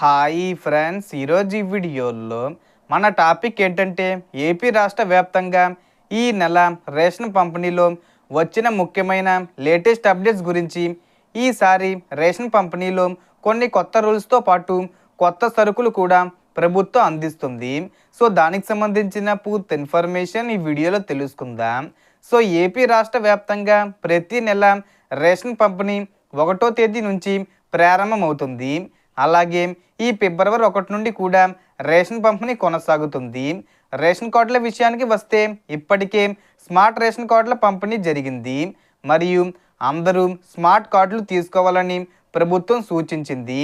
Hi friends, ఈరోజు ఈ వీడియోలో మన టాపిక్ ఏంటంటే ఏపీ రాష్ట్ర వ్యాప్తంగా ఈ నెల రేషన్ పంపిణీలో వచ్చిన ముఖ్యమైన లేటెస్ట్ అప్డేట్స్ గురించి. ఈసారి రేషన్ పంపిణీలో కొన్ని కొత్త రూల్స్తో పాటు కొత్త సరుకులు కూడా ప్రభుత్వం అందిస్తుంది. సో దానికి సంబంధించిన పూర్తి ఇన్ఫర్మేషన్ ఈ వీడియోలో తెలుసుకుందాం. సో ఏపీ రాష్ట్ర వ్యాప్తంగా ప్రతి నెల రేషన్ పంపిణీ 1వ తేదీ నుంచి ప్రారంభమవుతుంది. అలాగే ఈ ఫిబ్రవరి 1 నుండి కూడా రేషన్ పంపిణీ కొనసాగుతుంది. రేషన్ కార్డుల విషయానికి వస్తే ఇప్పటికే స్మార్ట్ రేషన్ కార్డుల పంపిణీ జరిగింది మరియు అందరూ స్మార్ట్ కార్డులు తీసుకోవాలని ప్రభుత్వం సూచించింది.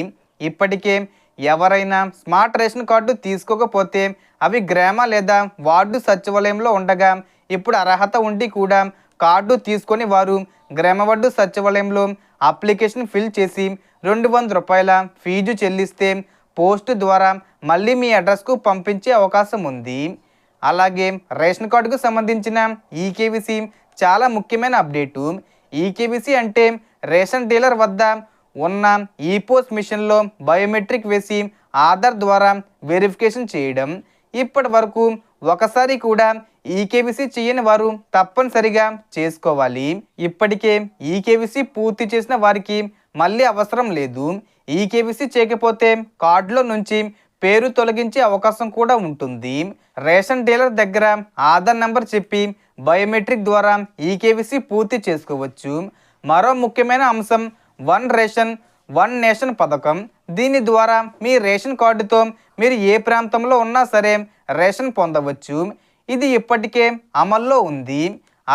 ఇప్పటికే ఎవరైనా స్మార్ట్ రేషన్ కార్డు తీసుకోకపోతే అవి గ్రామ లేదా వార్డు సచివాలయంలో ఉండగా ఇప్పుడు అర్హత ఉండి కూడా కార్డు తీసుకొని వారు గ్రామ వార్డు సచివాలయంలో అప్లికేషన్ ఫిల్ చేసి 200 రూపాయల ఫీజు చెల్లిస్తే పోస్ట్ ద్వారా మళ్ళీ మీ అడ్రస్కు పంపించే అవకాశం ఉంది. అలాగే రేషన్ కార్డుకు సంబంధించిన ఈకేవీసీ చాలా ముఖ్యమైన అప్డేటు. ఈకేవీసీ అంటే రేషన్ డీలర్ వద్ద ఉన్న ఈపోస్ట్ మిషన్లో బయోమెట్రిక్ వేసి ఆధార్ ద్వారా వెరిఫికేషన్ చేయడం. ఇప్పటి వరకు ఒకసారి కూడా ఈకేవీసీ చేయని వారు తప్పనిసరిగా చేసుకోవాలి. ఇప్పటికే ఈకేవీసీ పూర్తి చేసిన వారికి మళ్ళీ అవసరం లేదు. ఈకేవీసీ చేయకపోతే కార్డులో నుంచి పేరు తొలగించే అవకాశం కూడా ఉంటుంది. రేషన్ డీలర్ దగ్గర ఆధార్ నెంబర్ చెప్పి బయోమెట్రిక్ ద్వారా ఈకేవీసీ పూర్తి చేసుకోవచ్చు. మరో ముఖ్యమైన అంశం వన్ రేషన్ వన్ నేషన్ పథకం. దీని ద్వారా మీ రేషన్ కార్డుతో మీరు ఏ ప్రాంతంలో ఉన్నా సరే రేషన్ పొందవచ్చు. ఇది ఇప్పటికే అమల్లో ఉంది.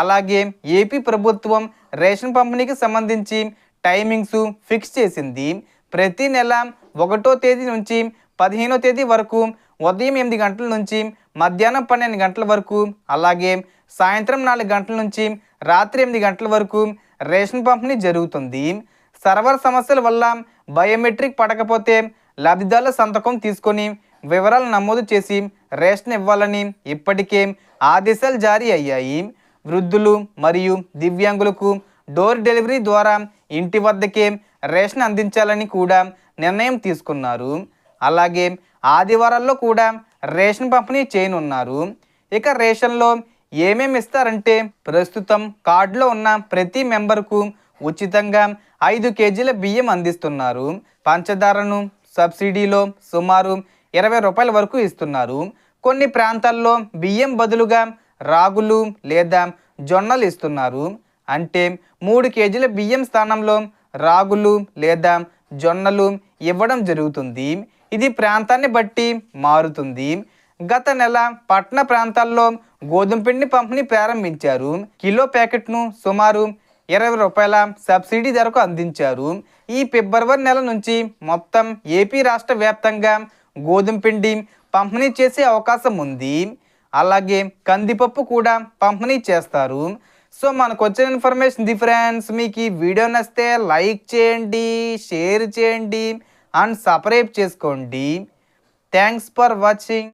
అలాగే ఏపీ ప్రభుత్వం రేషన్ పంపిణీకి సంబంధించి టైమింగ్స్ ఫిక్స్ చేసింది. ప్రతి నెల 1వ తేదీ నుంచి 15వ తేదీ వరకు ఉదయం 8 గంటల నుంచి మధ్యాహ్నం 12 గంటల వరకు, అలాగే సాయంత్రం 4 గంటల నుంచి రాత్రి 8 గంటల వరకు రేషన్ పంపిణీ జరుగుతుంది. సర్వర్ సమస్యల వల్ల బయోమెట్రిక్ పడకపోతే లబ్ధిదారుల సంతకం తీసుకొని వివరాలు నమోదు చేసి రేషన్ ఇవ్వాలని ఇప్పటికే ఆదేశాలు జారీ అయ్యాయి. వృద్ధులు మరియు దివ్యాంగులకు డోర్ డెలివరీ ద్వారా ఇంటి వద్దకే రేషన్ అందించాలని కూడా నిర్ణయం తీసుకున్నారు. అలాగే ఆదివారాల్లో కూడా రేషన్ పంపిణీ చేయనున్నారు. ఇక రేషన్లో ఏమేమి ఇస్తారంటే ప్రస్తుతం కార్డులో ఉన్న ప్రతి మెంబర్కు ఉచితంగా 5 కేజీల బియ్యం అందిస్తున్నారు. పంచదారను సబ్సిడీలో సుమారు 20 రూపాయల వరకు ఇస్తున్నారు. కొన్ని ప్రాంతాల్లో బియ్యం బదులుగా రాగులు లేదా జొన్నలు ఇస్తున్నారు. అంటే 3 కేజీల బియ్యం స్థానంలో రాగులు లేదా జొన్నలు ఇవ్వడం జరుగుతుంది. ఇది ప్రాంతాన్ని బట్టి మారుతుంది. గత నెల పట్టణ ప్రాంతాల్లో గోధుమ పిండి పంపిణీ ప్రారంభించారు. కిలో ప్యాకెట్ను సుమారు 20 రూపాయల సబ్సిడీ ధరకు అందించారు. ఈ ఫిబ్రవరి నెల నుంచి మొత్తం ఏపీ రాష్ట్ర వ్యాప్తంగా గోధుమ పిండి పంపిణీ చేసే అవకాశం ఉంది. అలాగే కందిపప్పు కూడా పంపిణీ చేస్తారు. సో మనకు వచ్చిన ఇన్ఫర్మేషన్ ఫ్రెండ్స్. మీకు ఈ వీడియో నచ్చితే లైక్ చేయండి, షేర్ చేయండి అండ్ సబ్స్క్రైబ్ చేసుకోండి. Thanks for watching.